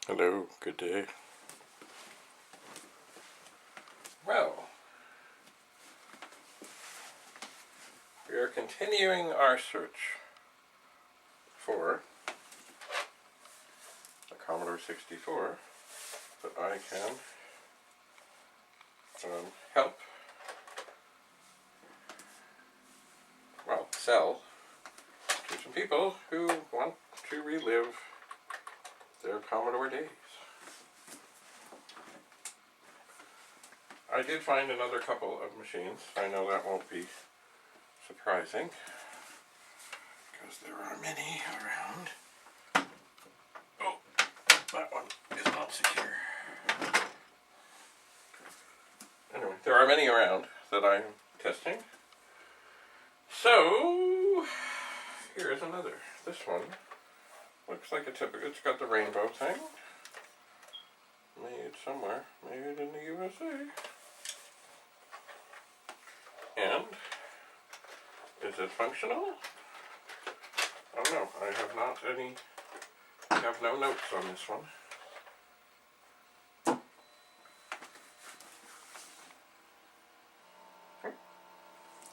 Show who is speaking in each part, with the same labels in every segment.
Speaker 1: Hello, good day. Well, we are continuing our search for a Commodore 64 that I can help, sell to some people who want to relive their Commodore days. I did find another couple of machines. I know that won't be surprising because there are many around. Oh, that one is not secure. Anyway, there are many around that I'm testing. So, here's another. This one looks like a typical, it's got the rainbow thing. Made somewhere, made in the USA. And, is it functional? I don't know, I have no notes on this one.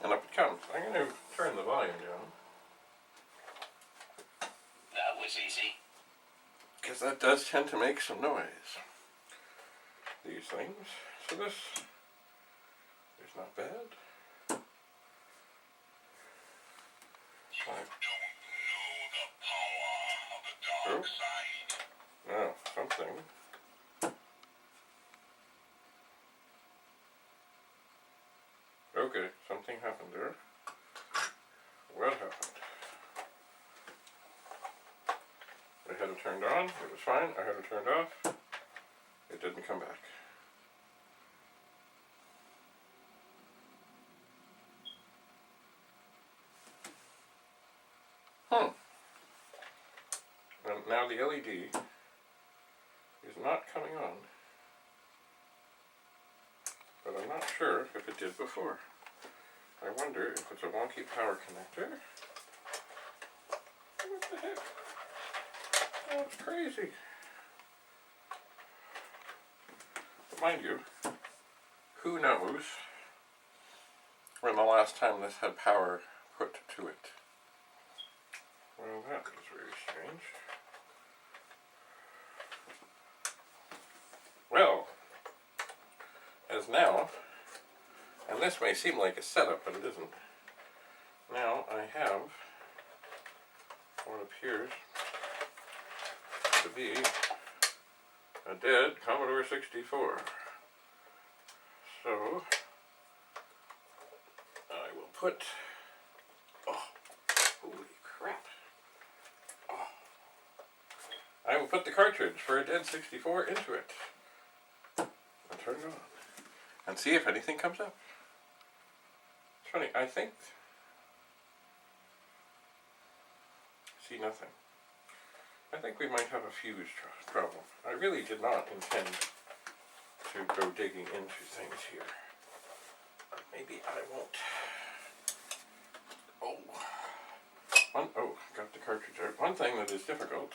Speaker 1: And up it comes. I'm going to turn the volume down.
Speaker 2: That was easy.
Speaker 1: Because that does tend to make some noise. These things. So this is not bad.
Speaker 2: You don't know the power of the dark side.
Speaker 1: Oh, something. Okay, something happened there. What happened? I had it turned on, it was fine. I had it turned off, it didn't come back. And now the LED is not coming on, but I'm not sure if it did before. I wonder if it's a wonky power connector. What the heck? Oh, it's crazy. But mind you, who knows when the last time this had power put to it? Well, that was very strange. Well, as now, and this may seem like a setup, but it isn't. Now I have what appears to be a dead Commodore 64. So I will put, holy crap. I will put the cartridge for a dead 64 into it and turn it on and see if anything comes up. It's funny, I think, see nothing. I think we might have a fuse problem. I really did not intend to go digging into things here. Maybe I won't. Got the cartridge out. One thing that is difficult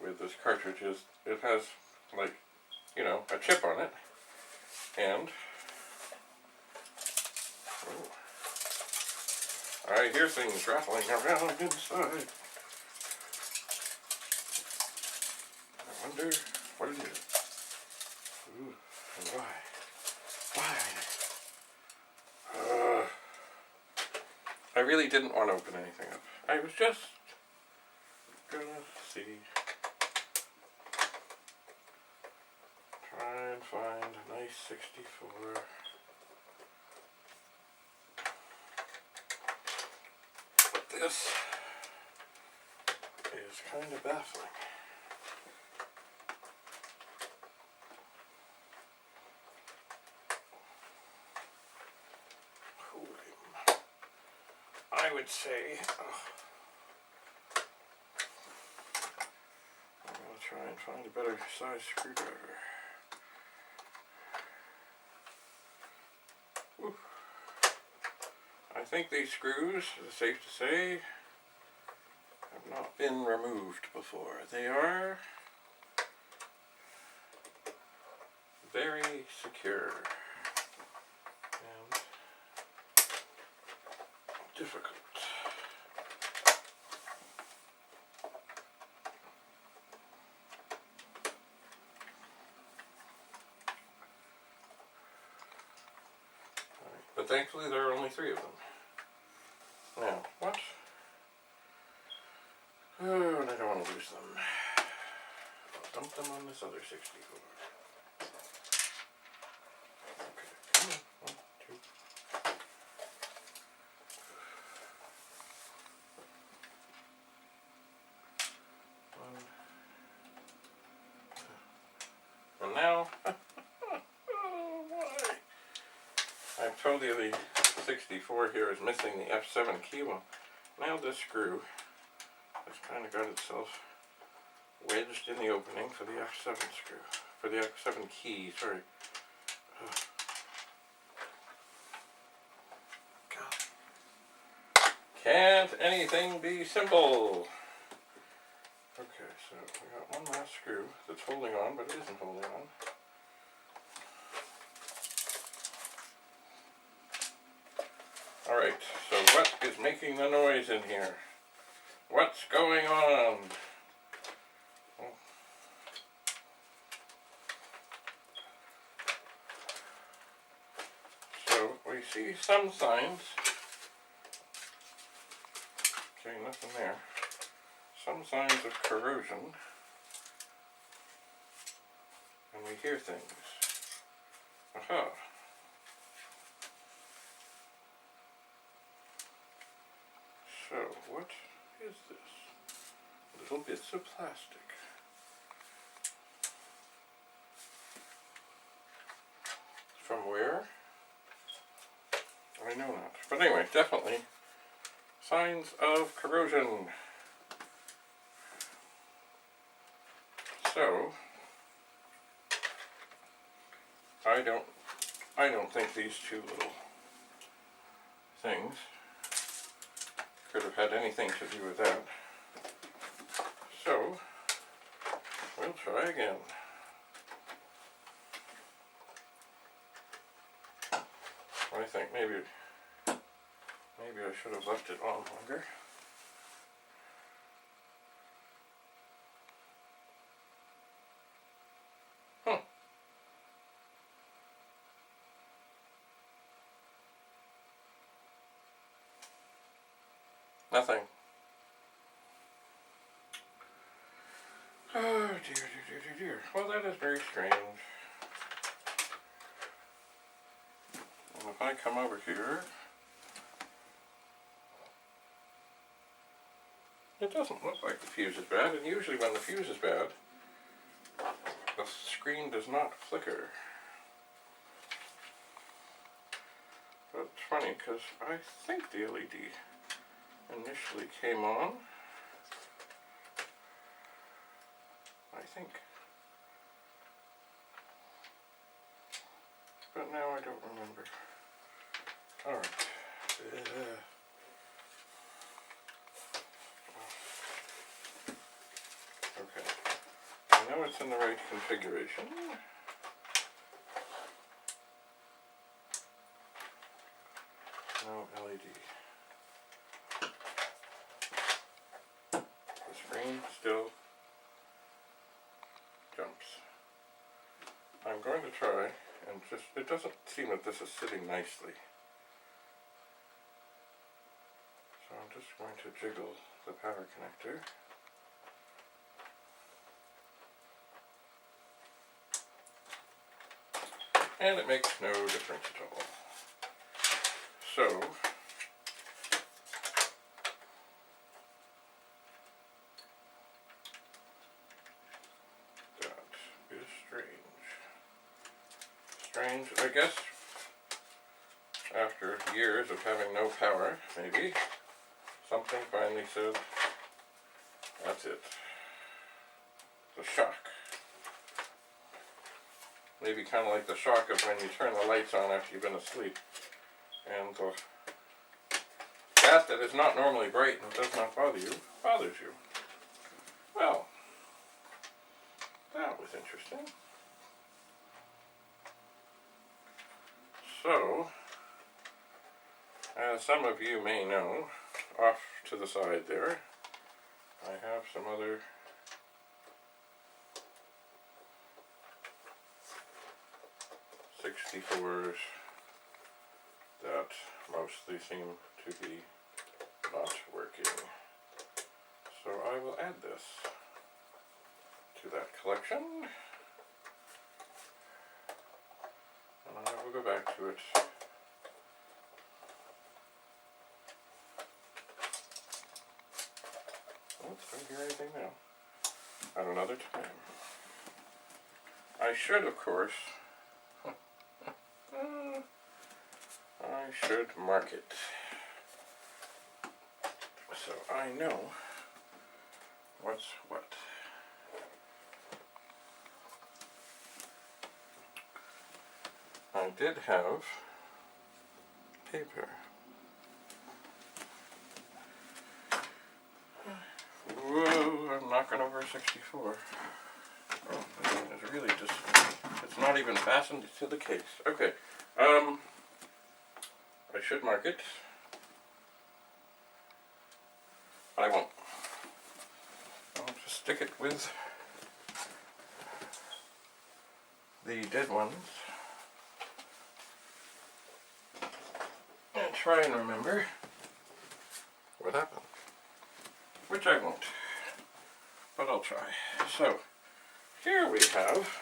Speaker 1: with this cartridge is it has, like, you know, a chip on it, and I hear things rattling around inside. I wonder what it is. Ooh, and why? I really didn't want to open anything up. I was just gonna see. Try and find a nice 64. But this is kind of baffling. I would say, I'm going to try and find a better size screwdriver. Ooh. I think these screws, it's safe to say, have not been removed before. They are very secure and difficult. But thankfully there are only 3 of them. Now, what? Oh, and I don't want to lose them. I'll dump them on this other 64. Okay, come on. 1, 2. And now, oh boy. I've told you the 64 here is missing the F7 key. Well, now this screw has kind of got itself wedged in the opening for the F7 screw, for the F7 key, sorry. God. Can't anything be simple? Okay, so we got one last screw that's holding on, but it isn't holding on. Alright, so what is making the noise in here? What's going on? Oh. So we see some signs. Okay, nothing there. Some signs of corrosion. And we hear things. Aha. So, what is this? Little bits of plastic. From where? I know not. But anyway, definitely signs of corrosion. So, I don't think these 2 little things could have had anything to do with that. So, we'll try again. I think maybe I should have left it on longer. Nothing. Oh dear, dear. Well, that is very strange. And if I come over here, it doesn't look like the fuse is bad, and usually when the fuse is bad, the screen does not flicker. But it's funny, because I think the LED initially came on. I think. But now I don't remember. Alright. Okay. I know it's in the right configuration. No LED. The screen still jumps. I'm going to try and just, it doesn't seem that this is sitting nicely. So I'm just going to jiggle the power connector. And it makes no difference at all. So, that is strange. Strange, I guess, after years of having no power, maybe, something finally said, that's it. The shock. Maybe kind of like the shock of when you turn the lights on after you've been asleep. And the that is not normally bright and does not bother you, bothers you. Well, that was interesting. So, as some of you may know, off to the side there, I have some other '64s that mostly seem to be not working. So I will add this to that collection, and I will go back to it don't hear anything now. At another time. I should, of course, I should mark it so I know what's what. I did have paper. Whoa, I'm knocking over 64. Oh, it's really just, it's not even fastened to the case. Okay, I should mark it, but I won't. I'll just stick it with the dead ones and try and remember what happened, which I won't, but I'll try. So, here we have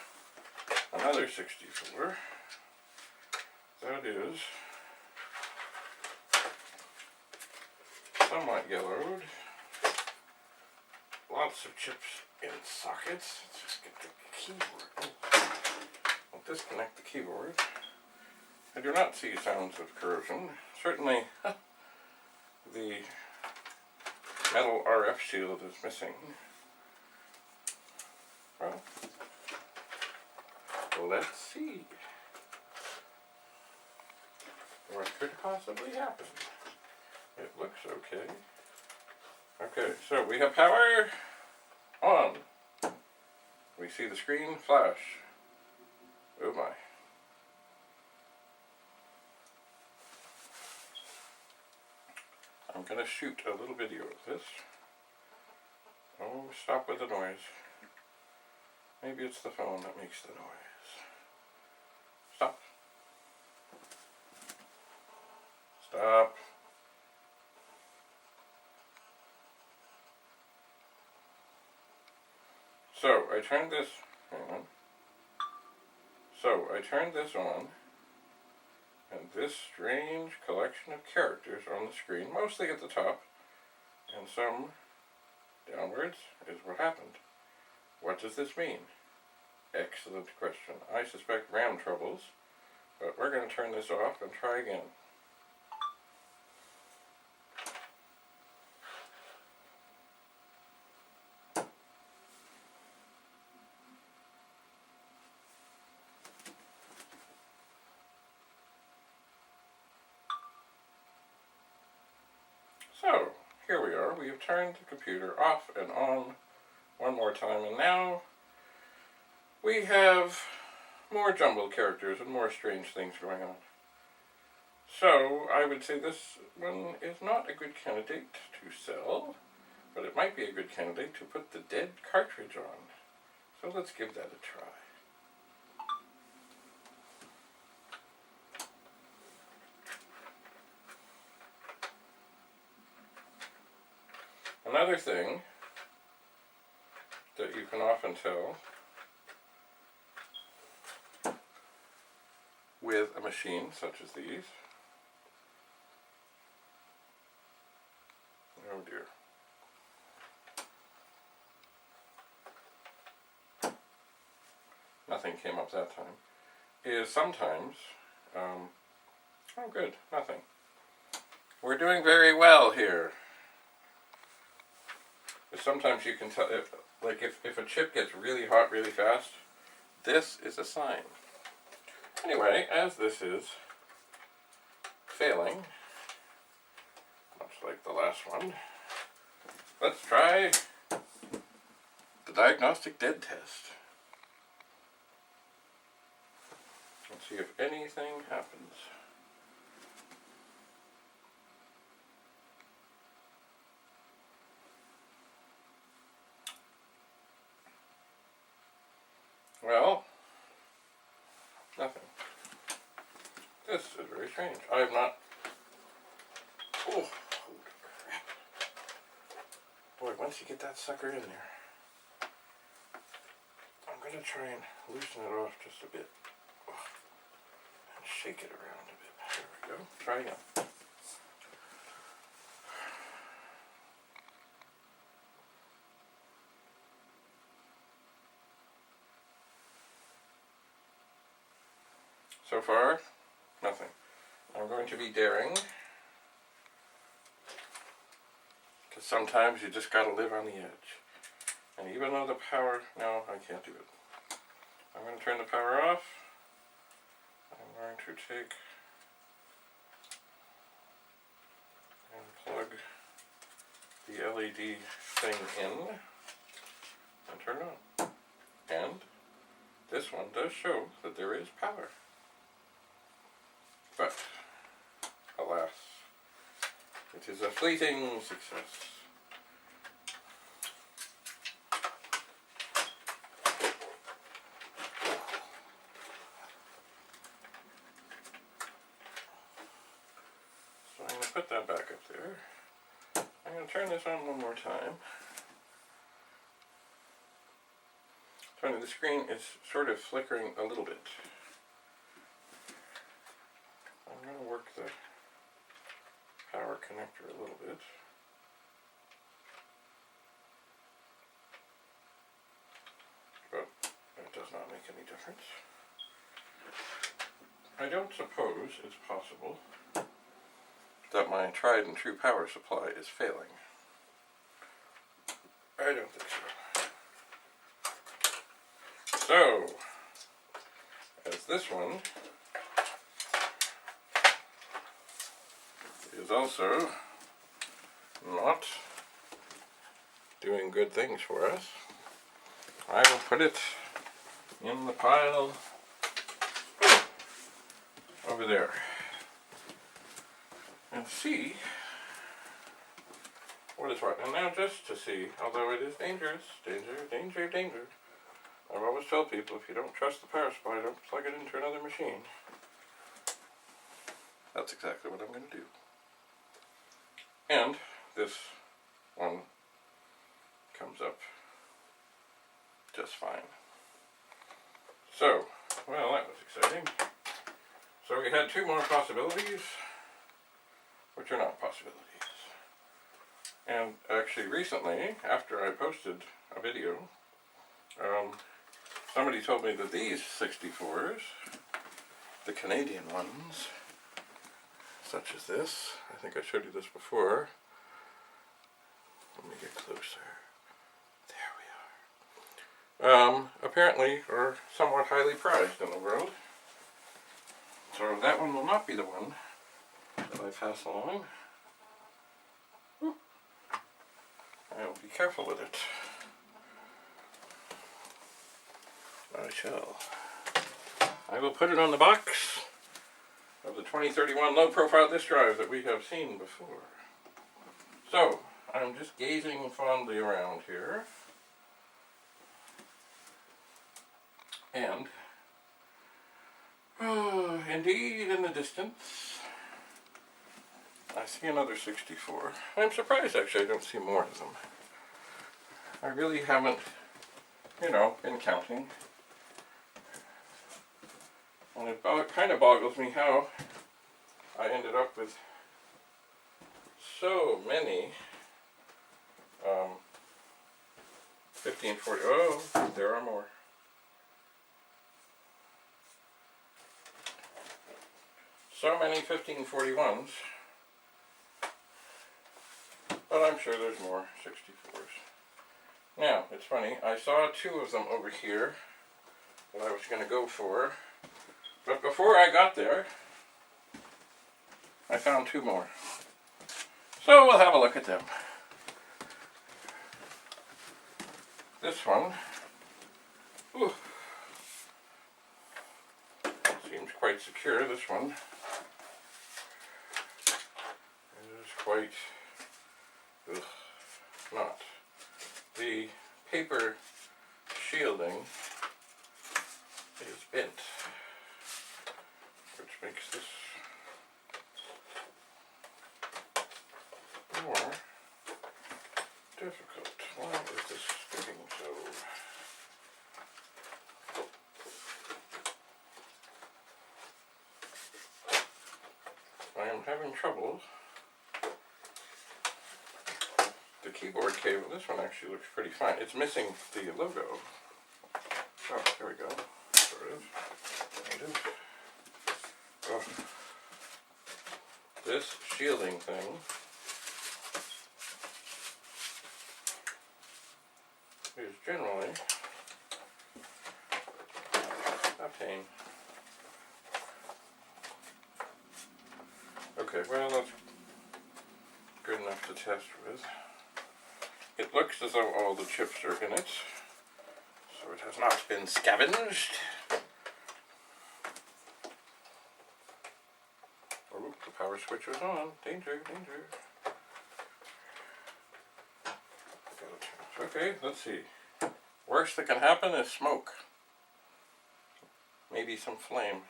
Speaker 1: another 64 that is somewhat yellowed, lots of chips in sockets. Let's just get the keyboard. I'll disconnect the keyboard. I do not see sounds of corrosion. Certainly the metal RF shield is missing. Well, let's see what could possibly happen. It looks okay. Okay, so we have power on. We see the screen flash. Oh my. I'm gonna shoot a little video of this. Oh, stop with the noise. Maybe it's the phone that makes the noise. Stop. Stop. So, I turned this, hang on. So, I turned this on, and this strange collection of characters on the screen, mostly at the top, and some downwards, is what happened. What does this mean? Excellent question. I suspect RAM troubles, but we're going to turn this off and try again. So, here we are. We have turned the computer off and on one more time, and now we have more jumbled characters and more strange things going on. So, I would say this one is not a good candidate to sell, but it might be a good candidate to put the DEAD cartridge on. So let's give that a try. Another thing that you can often tell with a machine such as these, oh dear, nothing came up that time, is sometimes, oh good, nothing. We're doing very well here. Sometimes you can tell, like if a chip gets really hot really fast, this is a sign. Anyway, as this is failing, much like the last one, let's try the diagnostic dead test. Let's See if anything happens. Well, nothing. This is very strange. I have not. Oh, crap. Boy, once you get that sucker in there, I'm going to try and loosen it off just a bit. And shake it around a bit. There we go. Try again. So far, nothing. I'm going to be daring, because sometimes you just gotta live on the edge. And even though the power, no, I can't do it. I'm going to turn the power off. I'm going to take and plug the LED thing in and turn it on. And this one does show that there is power. But, alas, it is a fleeting success. So I'm going to put that back up there. I'm going to turn this on one more time. The screen is sort of flickering a little bit. I'm going to work the power connector a little bit. But it does not make any difference. I don't suppose it's possible that my tried and true power supply is failing. I don't think so. So, as this one is also not doing good things for us, I will put it in the pile over there and see what is what. And now just to see, although it is dangerous, danger, I've always told people, if you don't trust the power supply, don't plug it into another machine. That's exactly what I'm going to do. And this one comes up just fine. So, well, that was exciting. So we had two more possibilities, which are not possibilities. And actually recently, after I posted a video, somebody told me that these 64s, the Canadian ones, such as this, I think I showed you this before. Let me get closer. There we are. Apparently are somewhat highly prized in the world. So that one will not be the one that I pass along. I will be careful with it. I shall. I will put it on the box of the 2031 low-profile disk drive that we have seen before. So, I'm just gazing fondly around here. And, indeed, in the distance, I see another 64. I'm surprised, actually, I don't see more of them. I really haven't, been counting. And it kind of boggles me how I ended up with so many 1540. Oh, there are more. So many 1541s. But I'm sure there's more 64s. Now, it's funny, I saw two of them over here that I was going to go for. But before I got there, I found two more. So we'll have a look at them. This one, seems quite quite secure. This one is quite not. The paper shielding is bent, which makes this more difficult. Why is this sticking so? I am having trouble. The keyboard cable, this one actually looks pretty fine. It's missing the logo. Oh, there we go. Sort of. Kind of. Oh. This shielding thing is generally a pain. Okay, well, that's good enough to test with. It looks as though all the chips are in it, so it has not been scavenged. Oh, the power switch was on. Danger, danger. Okay, let's see. Worst that can happen is smoke. Maybe some flame.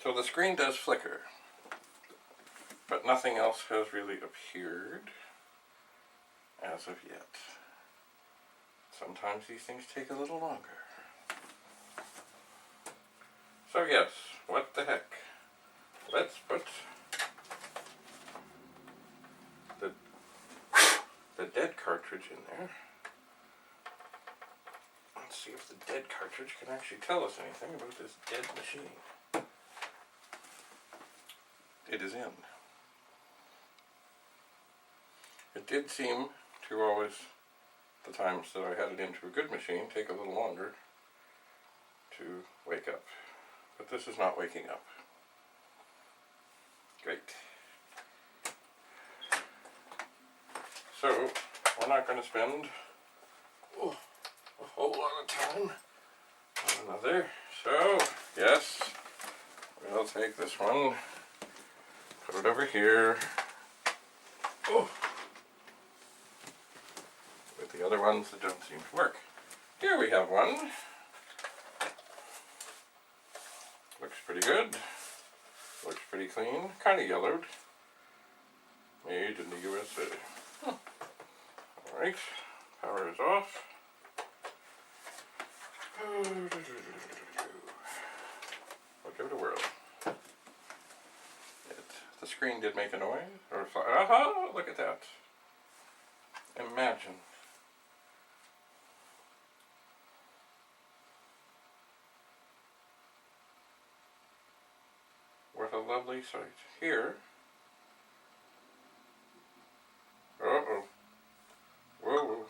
Speaker 1: So the screen does flicker, but nothing else has really appeared as of yet. Sometimes these things take a little longer. So yes, what the heck? Let's put the DEAD cartridge in there. Let's see if the DEAD cartridge can actually tell us anything about this dead machine. It is in. It did seem to always, the times that I had it into a good machine, take a little longer to wake up. But this is not waking up. Great. So, we're not going to spend a whole lot of time on another. So, yes, we'll take this one, put it over here, with the other ones that don't seem to work. Here we have one. Looks pretty good. Looks pretty clean. Kind of yellowed. Made in the USA. Alright. Power is off. I'll give it a whirl. The screen did make a noise. Or aha! Look at that. Imagine. What a lovely sight. Here. Uh-oh. Whoa.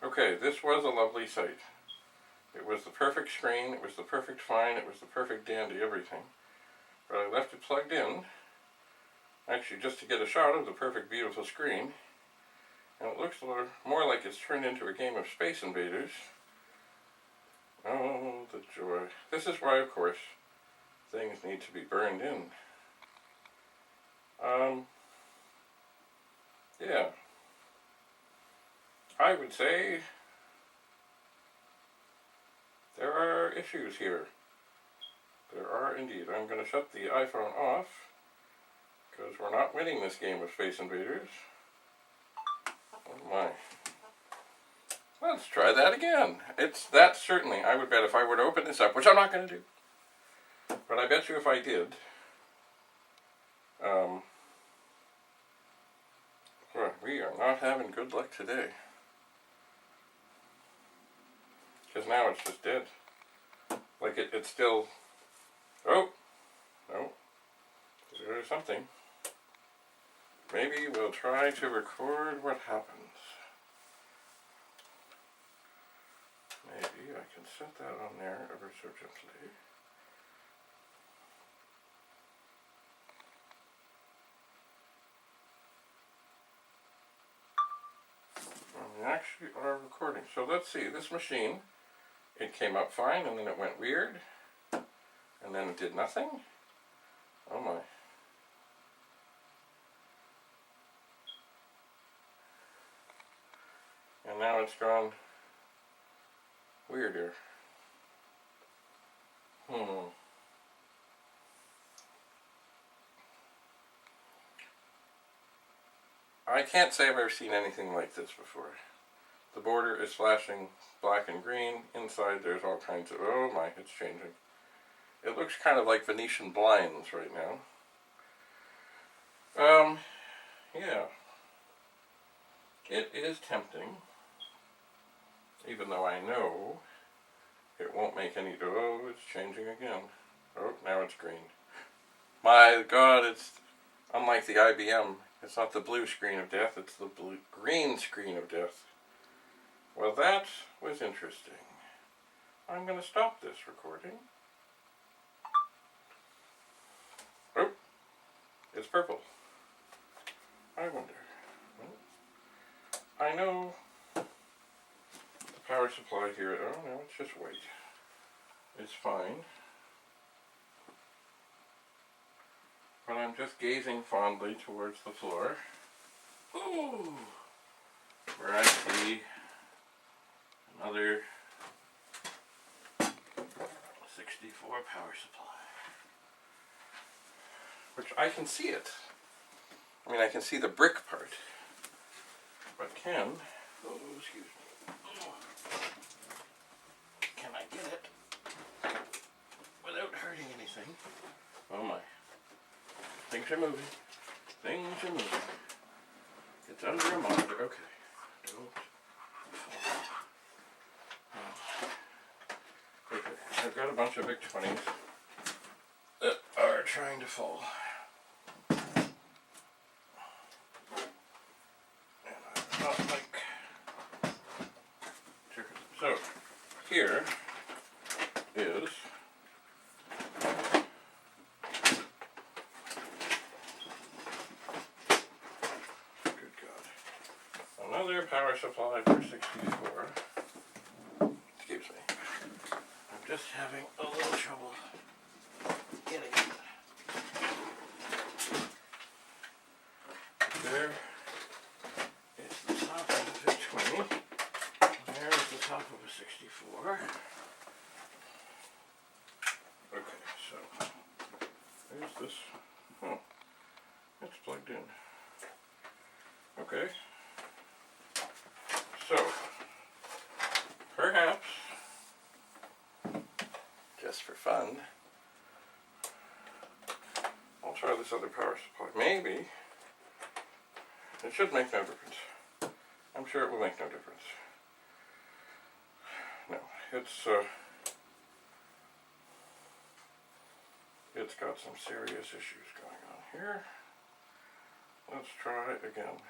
Speaker 1: Okay, this was a lovely sight. It was the perfect screen, it was the perfect fine, it was the perfect dandy everything. But I left it plugged in, actually just to get a shot of the perfect beautiful screen. And it looks more like it's turned into a game of Space Invaders. Oh, the joy. This is why, of course, things need to be burned in. Yeah. I would say there are issues here. There are indeed. I'm going to shut the iPhone off because we're not winning this game of Space Invaders. Oh my. Let's try that again. That certainly, I would bet if I were to open this up, which I'm not going to do, but I bet you if I did, we are not having good luck today. Because now it's just dead. Like it's still, oh, no, there's something. Maybe we'll try to record what happens. Maybe I can set that on there ever so gently. We actually are recording. So let's see, this machine, it came up fine and then it went weird. And then it did nothing. Oh my. And now it's gone weirder. I can't say I've ever seen anything like this before. The border is flashing black and green. Inside there's all kinds of, oh my, it's changing. It looks kind of like Venetian blinds right now. Yeah. It is tempting. Even though I know it won't make any, oh, it's changing again. Oh, now it's green. My God, it's unlike the IBM. It's not the blue screen of death, it's the green screen of death. Well, that was interesting. I'm going to stop this recording. Oh, it's purple. I wonder. I know the power supply here. Oh no, it's just white. It's fine. But I'm just gazing fondly towards the floor. Ooh! Where I see another 64 power supply. Which I can see it. I mean, I can see the brick part. But oh, excuse me. Can I get it without hurting anything? Oh my. Things are moving. Things are moving. It's under a monitor. Okay. Don't fall. Okay. I've got a bunch of Vic-20s that are trying to fall. So, here is good God, another power supply for 64. Excuse me. I'm just having a little trouble getting it. There is the top of the Vic-20. There's the top of a 64. Okay, so there's this. Oh, it's plugged in. Okay. So, perhaps, just for fun, I'll try this other power supply. Maybe. It should make no difference. I'm sure it will make no difference. No, it's got some serious issues going on here. Let's try again.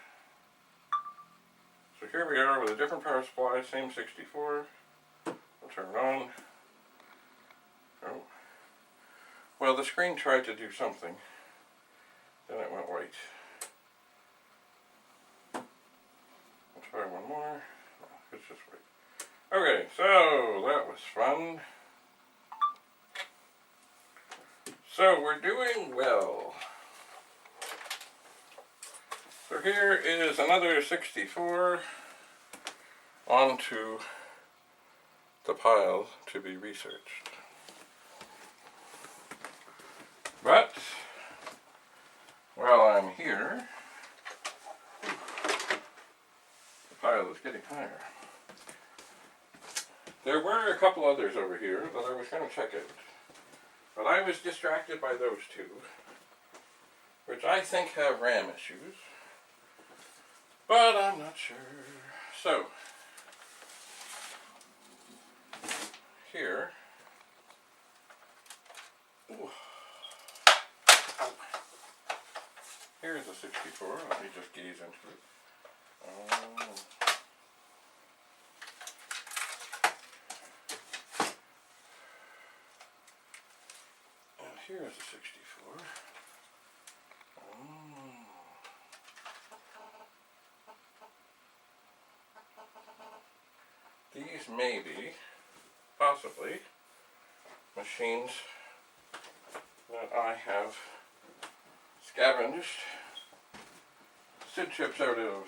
Speaker 1: So here we are with a different power supply, same 64. We'll turn it on. Oh. Well, the screen tried to do something. Then it went white. I'll try one more. No, it's just white. Okay, so that was fun. So we're doing well. So here is another 64 onto the pile to be researched. But while I'm here, the pile is getting higher. There were a couple others over here that I was going to check out, but I was distracted by those two, which I think have RAM issues, but I'm not sure. So, here, ooh, here's a 64, let me just gaze into it. Oh. Here's a 64. these may be, possibly, machines that I have scavenged SID chips out of.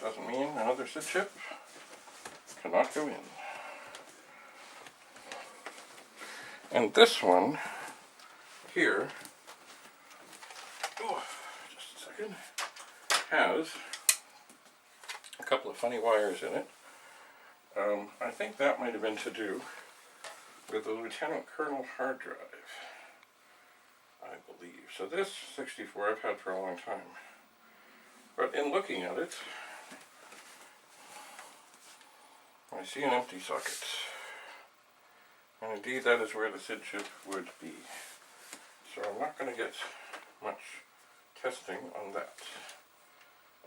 Speaker 1: Doesn't mean another SID chip cannot go in. And this one here, oh, just a second, has a couple of funny wires in it. I think that might have been to do with the Lieutenant Colonel hard drive, I believe. So this 64 I've had for a long time. But in looking at it, I see an empty socket. And indeed that is where the SID chip would be. So I'm not going to get much testing on that.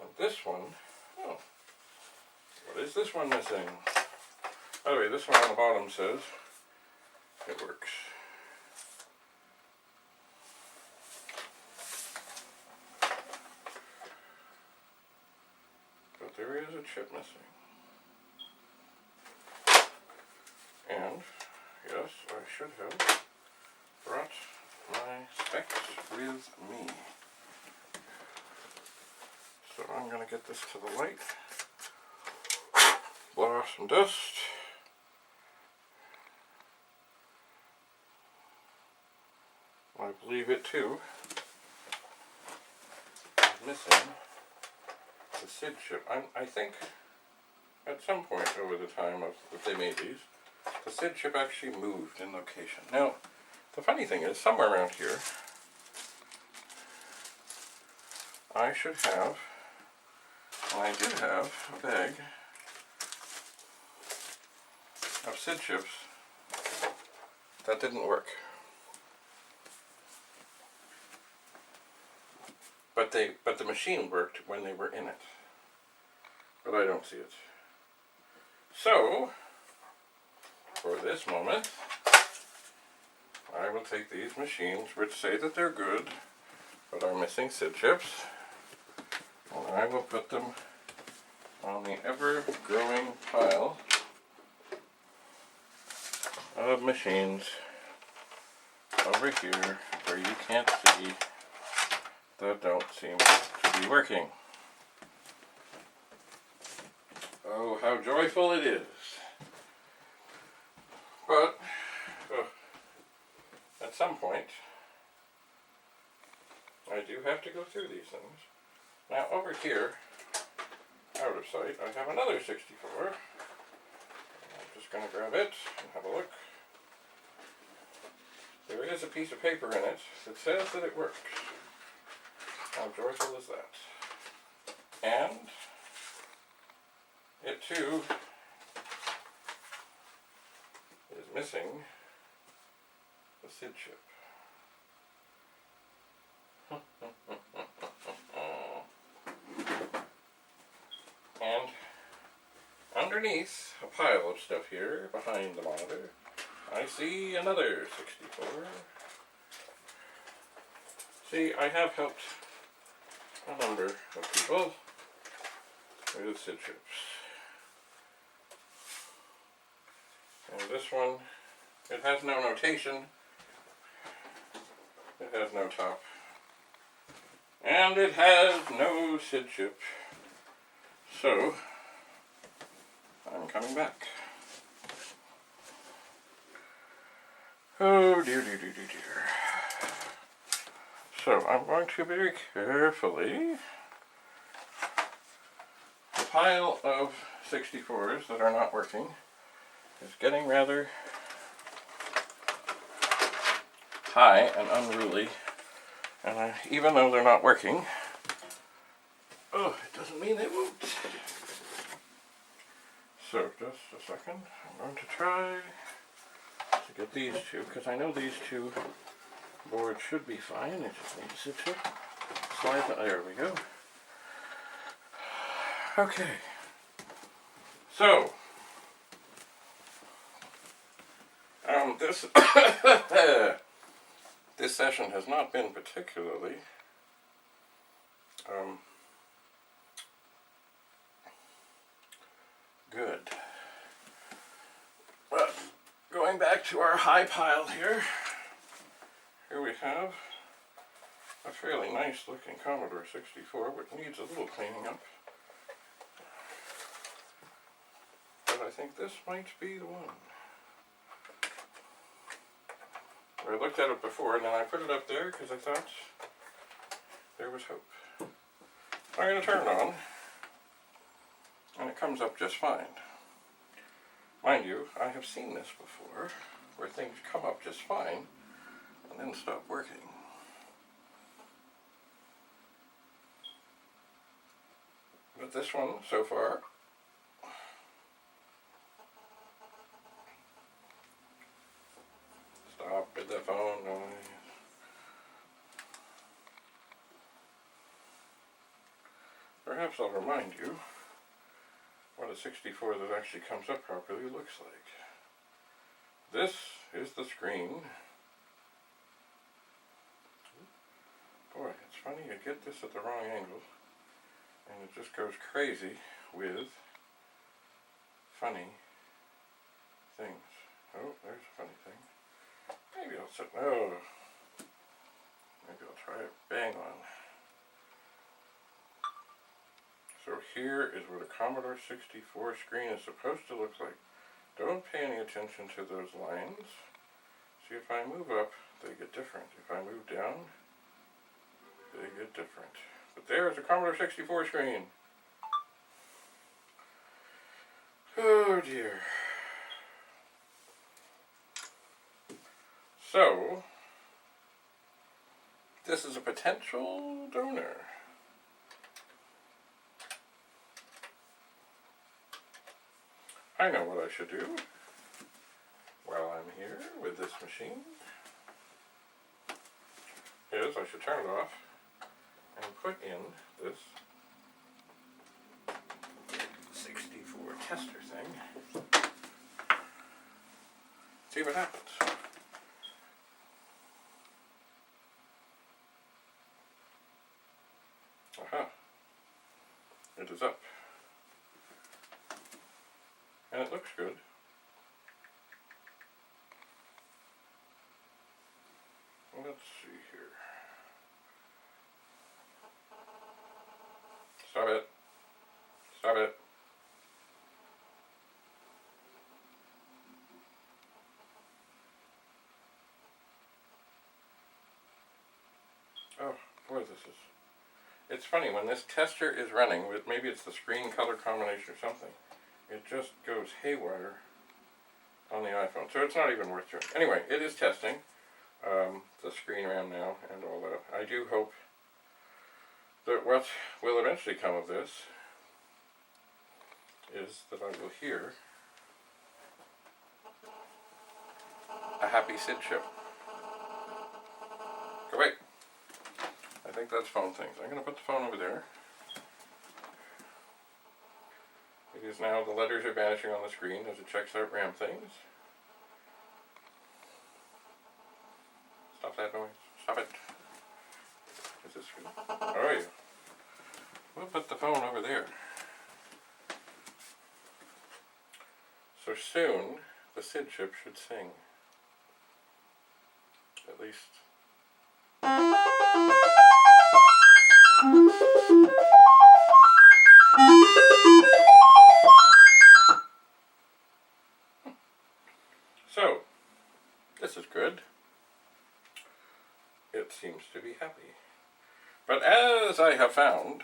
Speaker 1: And this one, oh, what is this one missing? By the way, this one on the bottom says it works. But there is a chip missing. And, yes, I should have brought my specs with me. So I'm going to get this to the light, blow off some dust. I believe it too is missing the SID chip. I think at some point over the time that they made these, the SID chip actually moved in location. Now, the funny thing is, somewhere around here, I should have, and I do have, a bag of SID chips that didn't work. But the machine worked when they were in it. But I don't see it. So, for this moment, I will take these machines which say that they're good, but are missing SID chips, and I will put them on the ever-growing pile of machines over here where you can't see that don't seem to be working. Oh, how joyful it is. But, at some point, I do have to go through these things. Now, over here, out of sight, I have another 64. I'm just going to grab it and have a look. There is a piece of paper in it that says that it works. How joyful is that? And it too is missing the SID chip. And underneath a pile of stuff here behind the monitor, I see another 64. See, I have helped a number of people with SID chips. And this one, it has no notation, it has no top, and it has no SID chip. So, I'm coming back. Oh dear, dear, dear, dear, dear. So, I'm going to very carefully, the pile of 64s that are not working is getting rather high and unruly, and even though they're not working, oh, it doesn't mean they won't. So, just a second, I'm going to try to get these two, because I know these two boards should be fine. It just needs a SID chip. Slide that, there we go. Okay, so, this this session has not been particularly Good. But going back to our high pile here we have a fairly nice looking Commodore 64, which needs a little cleaning up. But I think this might be the one. I looked at it before and then I put it up there because I thought there was hope. I'm going to turn it on and it comes up just fine. Mind you, I have seen this before where things come up just fine and then stop working. But this one, so far, stop with the phone noise. Perhaps I'll remind you what a 64 that actually comes up properly looks like. This is the screen. Boy, it's funny you get this at the wrong angle and it just goes crazy with funny things. Oh, there's a funny thing. Maybe I'll set, no. Maybe I'll try it bang on. So here is what a Commodore 64 screen is supposed to look like. Don't pay any attention to those lines. See, if I move up, they get different. If I move down, they get different. But there's a Commodore 64 screen. Oh dear. So, this is a potential donor. I know what I should do while I'm here with this machine. Is I should turn it off and put in this 64 tester thing. See what happens. Aha. It is up. And it looks good. Let's see here. Stop it. Stop it. Oh, boy, this is... It's funny, when this tester is running, maybe it's the screen color combination or something, it just goes haywire on the iPhone. So it's not even worth doing. Anyway, it is testing the screen RAM now and all that. I do hope that what will eventually come of this is that I will hear a happy SID chip. Go wait. I think that's phone things. I'm going to put the phone over there. Because now the letters are vanishing on the screen as it checks out RAM things. Stop that noise. Stop it. Is this good? Oh yeah. We'll put the phone over there. So soon, the SID chip should sing. At least. So, this is good. It seems to be happy. But as I have found,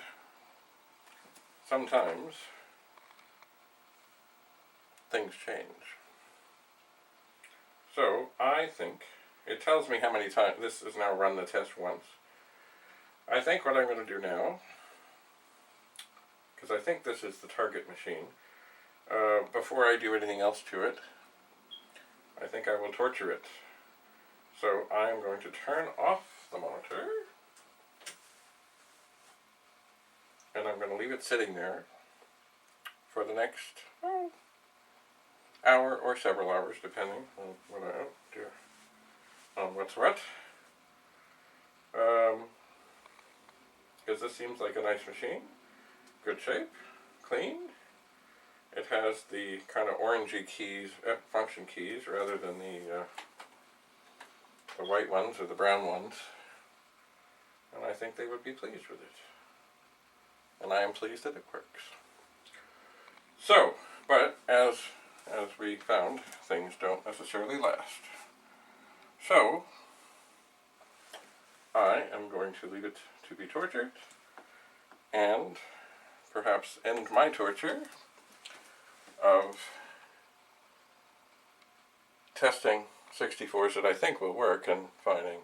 Speaker 1: sometimes things change. So, I think, it tells me how many times, this has now run the test once. I think what I'm going to do now, because I think this is the target machine, before I do anything else to it, I think I will torture it. So I'm going to turn off the monitor, and I'm going to leave it sitting there for the next hour or several hours, depending on what I do, on what's what. Because this seems like a nice machine, good shape, clean, it has the kind of orangey keys, function keys, rather than the white ones or the brown ones. And I think they would be pleased with it. And I am pleased that it works. So, but as we found, things don't necessarily last. So, I am going to leave it to be tortured, and perhaps end my torture of testing 64s that I think will work and finding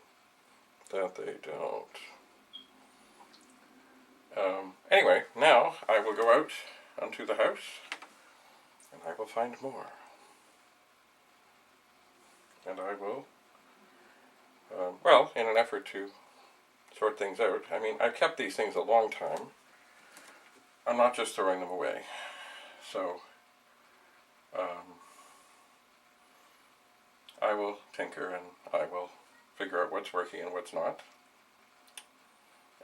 Speaker 1: that they don't. Anyway, now I will go out onto the house and I will find more. And I will, well, in an effort to sort things out, I mean, I've kept these things a long time. I'm not just throwing them away. So, I will tinker and I will figure out what's working and what's not.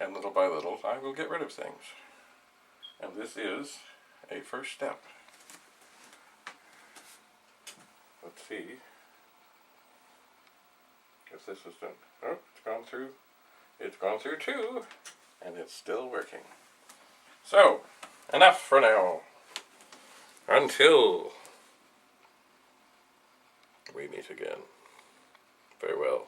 Speaker 1: And little by little, I will get rid of things. And this is a first step. Let's see if this is done. Oh, it's gone through. It's gone through too, and it's still working. So, enough for now. Until we meet again. Farewell.